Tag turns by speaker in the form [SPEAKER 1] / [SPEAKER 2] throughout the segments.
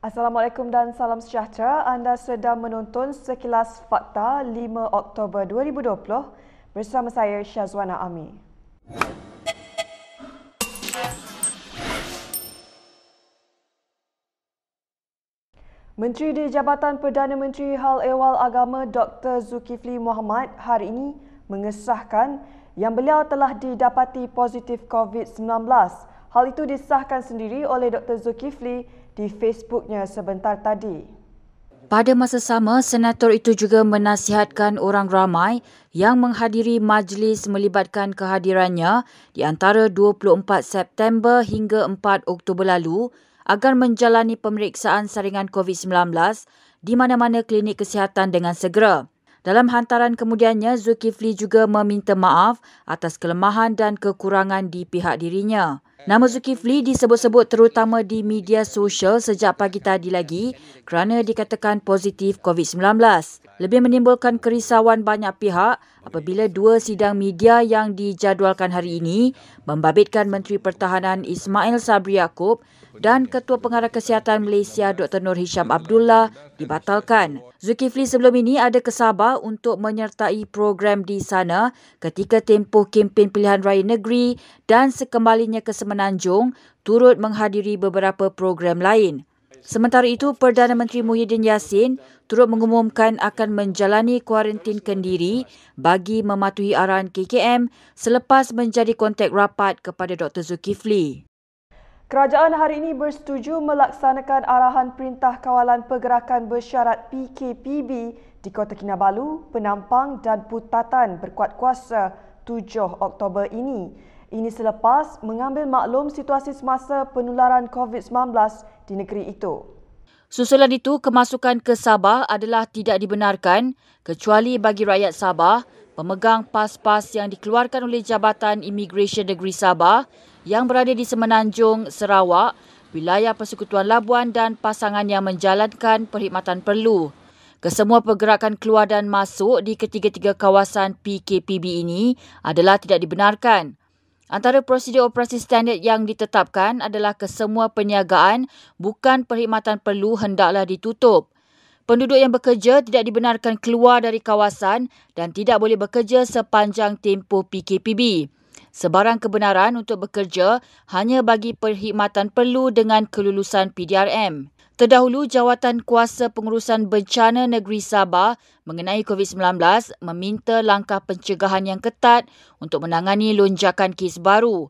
[SPEAKER 1] Assalamualaikum dan salam sejahtera. Anda sedang menonton Sekilas Fakta 5 Oktober 2020 bersama saya Syazwana Ami. Menteri di Jabatan Perdana Menteri Hal Ehwal Agama Dr. Zulkifli Mohamad hari ini mengesahkan yang beliau telah didapati positif COVID-19. Hal itu disahkan sendiri oleh Dr. Zulkifli di Facebooknya sebentar tadi.
[SPEAKER 2] Pada masa sama, senator itu juga menasihatkan orang ramai yang menghadiri majlis melibatkan kehadirannya di antara 24 September hingga 4 Oktober lalu agar menjalani pemeriksaan saringan COVID-19 di mana-mana klinik kesihatan dengan segera. Dalam hantaran kemudiannya, Zulkifli juga meminta maaf atas kelemahan dan kekurangan di pihak dirinya. Nama Zulkifli disebut-sebut terutama di media sosial sejak pagi tadi lagi kerana dikatakan positif COVID-19. Lebih menimbulkan kerisauan banyak pihak apabila dua sidang media yang dijadualkan hari ini membabitkan Menteri Pertahanan Ismail Sabri Yaakob dan Ketua Pengarah Kesihatan Malaysia Dr. Nur Hisham Abdullah dibatalkan. Zulkifli sebelum ini ada kesabar untuk menyertai program di sana ketika tempoh kempen pilihan raya negeri dan sekembalinya ke Semenanjung turut menghadiri beberapa program lain. Sementara itu, Perdana Menteri Muhyiddin Yassin turut mengumumkan akan menjalani kuarantin kendiri bagi mematuhi arahan KKM selepas menjadi kontak rapat kepada Dr. Zulkifli.
[SPEAKER 1] Kerajaan hari ini bersetuju melaksanakan arahan Perintah Kawalan Pergerakan Bersyarat PKPB di Kota Kinabalu, Penampang dan Putatan berkuat kuasa 7 Oktober ini. Ini selepas mengambil maklum situasi semasa penularan COVID-19 di negeri itu.
[SPEAKER 2] Susulan itu, kemasukan ke Sabah adalah tidak dibenarkan kecuali bagi rakyat Sabah, pemegang pas-pas yang dikeluarkan oleh Jabatan Imigresen Negeri Sabah yang berada di Semenanjung, Sarawak, wilayah Persekutuan Labuan dan pasangan yang menjalankan perkhidmatan perlu. Kesemua pergerakan keluar dan masuk di ketiga-tiga kawasan PKPB ini adalah tidak dibenarkan. Antara prosedur operasi standard yang ditetapkan adalah kesemua perniagaan bukan perkhidmatan perlu hendaklah ditutup. Penduduk yang bekerja tidak dibenarkan keluar dari kawasan dan tidak boleh bekerja sepanjang tempoh PKPB. Sebarang kebenaran untuk bekerja hanya bagi perkhidmatan perlu dengan kelulusan PDRM. Terdahulu, Jawatan Kuasa Pengurusan Bencana Negeri Sabah mengenai COVID-19 meminta langkah pencegahan yang ketat untuk menangani lonjakan kes baru.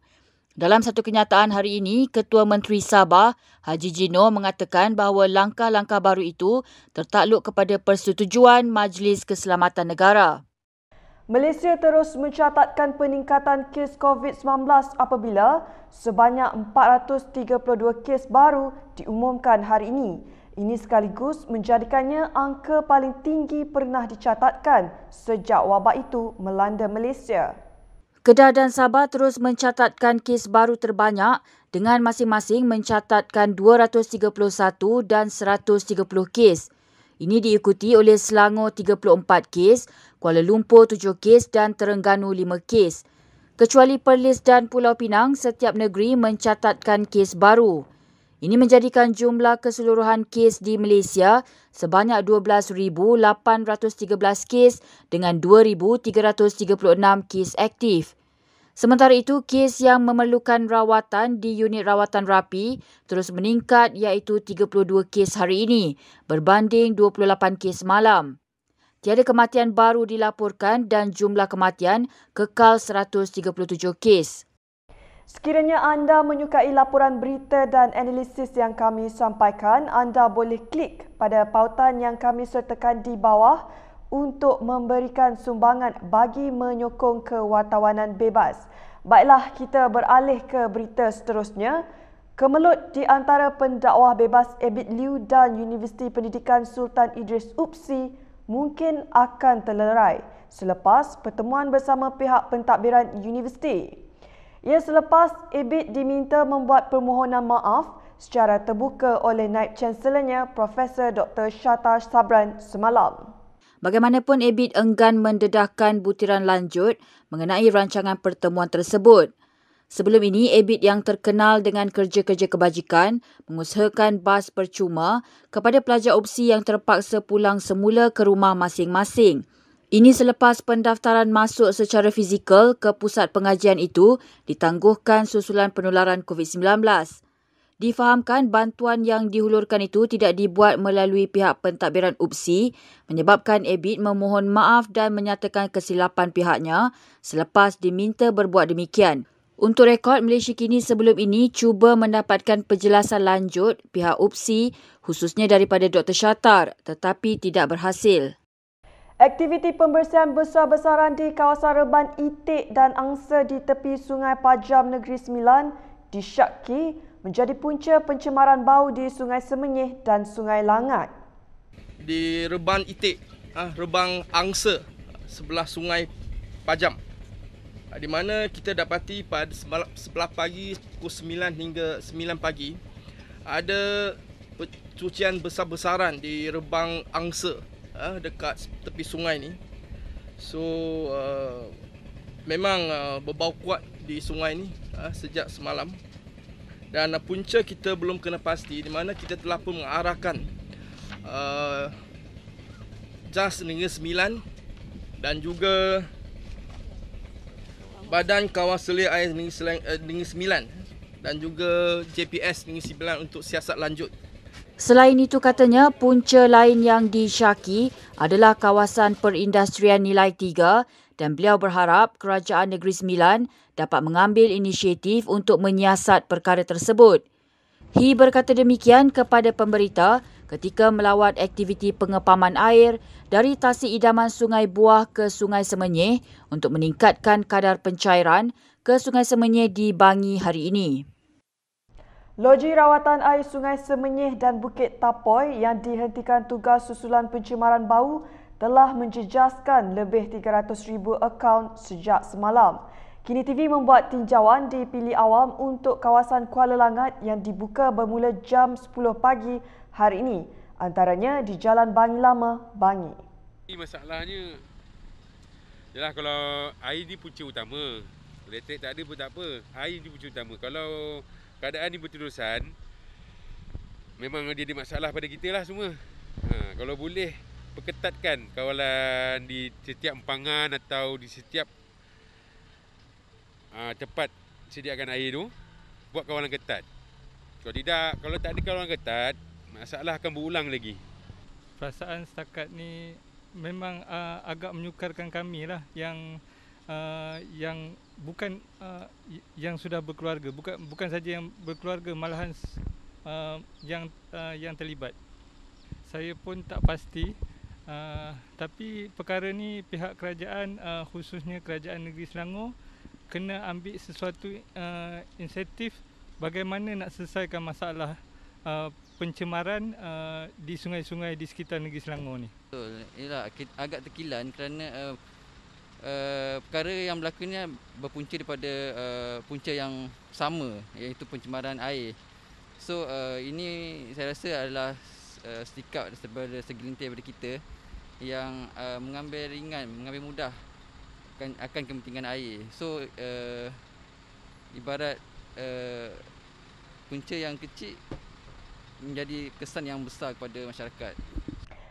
[SPEAKER 2] Dalam satu kenyataan hari ini, Ketua Menteri Sabah, Haji Jino mengatakan bahawa langkah-langkah baru itu tertakluk kepada persetujuan Majlis Keselamatan Negara.
[SPEAKER 1] Malaysia terus mencatatkan peningkatan kes COVID-19 apabila sebanyak 432 kes baru diumumkan hari ini. Ini sekaligus menjadikannya angka paling tinggi pernah dicatatkan sejak wabak itu melanda Malaysia.
[SPEAKER 2] Kedah dan Sabah terus mencatatkan kes baru terbanyak dengan masing-masing mencatatkan 231 dan 130 kes. Ini diikuti oleh Selangor 34 kes, Kuala Lumpur 7 kes dan Terengganu 5 kes. Kecuali Perlis dan Pulau Pinang, setiap negeri mencatatkan kes baru. Ini menjadikan jumlah keseluruhan kes di Malaysia sebanyak 12,813 kes dengan 2,336 kes aktif. Sementara itu, kes yang memerlukan rawatan di unit rawatan rapi terus meningkat iaitu 32 kes hari ini berbanding 28 kes malam. Tiada kematian baru dilaporkan dan jumlah kematian kekal 137 kes.
[SPEAKER 1] Sekiranya anda menyukai laporan berita dan analisis yang kami sampaikan, anda boleh klik pada pautan yang kami sertakan di bawah untuk memberikan sumbangan bagi menyokong kewartawanan bebas. Baiklah, kita beralih ke berita seterusnya. Kemelut di antara pendakwah bebas Abid Liu dan Universiti Pendidikan Sultan Idris UPSI mungkin akan terlerai selepas pertemuan bersama pihak pentadbiran universiti. Ia selepas Abid diminta membuat permohonan maaf secara terbuka oleh Naib Chancelornya Profesor Dr. Shatar Sabran semalam.
[SPEAKER 2] Bagaimanapun, Abid enggan mendedahkan butiran lanjut mengenai rancangan pertemuan tersebut. Sebelum ini, ABIT yang terkenal dengan kerja-kerja kebajikan mengusahakan bas percuma kepada pelajar opsi yang terpaksa pulang semula ke rumah masing-masing. Ini selepas pendaftaran masuk secara fizikal ke pusat pengajian itu ditangguhkan susulan penularan COVID-19. Difahamkan bantuan yang dihulurkan itu tidak dibuat melalui pihak pentadbiran UPSI menyebabkan ABIT memohon maaf dan menyatakan kesilapan pihaknya selepas diminta berbuat demikian. Untuk rekod, Malaysia kini sebelum ini cuba mendapatkan penjelasan lanjut pihak UPSI khususnya daripada Dr. Shatar tetapi tidak berhasil.
[SPEAKER 1] Aktiviti pembersihan besar-besaran di kawasan Reban Itik dan Angsa di tepi Sungai Pajam Negeri Sembilan disyaki menjadi punca pencemaran bau di Sungai Semenyih dan Sungai Langat.
[SPEAKER 3] Di Reban Itik, Rebang Angsa sebelah Sungai Pajam, di mana kita dapati pada sebelah pagi pukul 9 hingga 9 pagi ada pencucian besar-besaran di Rebang Angsa dekat tepi sungai ni. So memang berbau kuat di sungai ni sejak semalam. Dan punca kita belum kena pasti, di mana kita telah pun mengarahkan JAS Negeri Sembilan dan juga Badan Kawal Selia Air Negeri Sembilan dan juga JPS Negeri Sembilan untuk siasat lanjut.
[SPEAKER 2] Selain itu katanya, punca lain yang disyaki adalah kawasan perindustrian nilai 3 dan beliau berharap Kerajaan Negeri Sembilan dapat mengambil inisiatif untuk menyiasat perkara tersebut. He berkata demikian kepada pemberita ketika melawat aktiviti pengepaman air dari tasik idaman Sungai Buah ke Sungai Semenyih untuk meningkatkan kadar pencairan ke Sungai Semenyih di Bangi hari ini.
[SPEAKER 1] Loji rawatan air Sungai Semenyih dan Bukit Tapoy yang dihentikan tugas susulan pencemaran bau telah menjejaskan lebih 300,000 akaun sejak semalam. Kini TV membuat tinjauan di pilih awam untuk kawasan Kuala Langat yang dibuka bermula jam 10 pagi hari ini, antaranya di Jalan Bangi Lama, Bangi.
[SPEAKER 4] Masalahnya ialah kalau air ni punca utama. Elektrik tak ada pun tak apa. Air ni punca utama. Kalau keadaan ni berterusan, memang dia ada masalah pada kita lah semua. Kalau boleh perketatkan kawalan di setiap empangan atau di setiap tempat sediakan air tu, buat kawalan ketat. Kalau tak ada kawalan ketat, masalah akan berulang lagi.
[SPEAKER 5] Perasaan setakat ni memang agak menyukarkan kami lah yang bukan yang sudah berkeluarga, bukan saja yang berkeluarga, malahan yang terlibat. Saya pun tak pasti, tapi perkara ni pihak kerajaan, khususnya Kerajaan Negeri Selangor, kena ambil sesuatu inisiatif bagaimana nak selesaikan masalah pencemaran di sungai-sungai di sekitar Negeri Selangor ni.
[SPEAKER 6] Betul, ialah agak terkilan kerana perkara yang berlaku ni berpunca daripada punca yang sama, iaitu pencemaran air. So ini saya rasa adalah sikap daripada segelintir daripada kita yang mengambil ringan, mengambil mudah akan kepentingan air. So ibarat punca yang kecil menjadi kesan yang besar kepada masyarakat.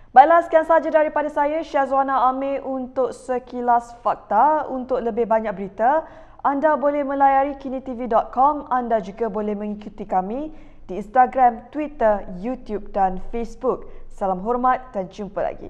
[SPEAKER 1] Baiklah, sekian sahaja daripada saya, Syazwana Amir, untuk Sekilas Fakta. Untuk lebih banyak berita, anda boleh melayari kinitv.com. Anda juga boleh mengikuti kami di Instagram, Twitter, YouTube dan Facebook. Salam hormat dan jumpa lagi.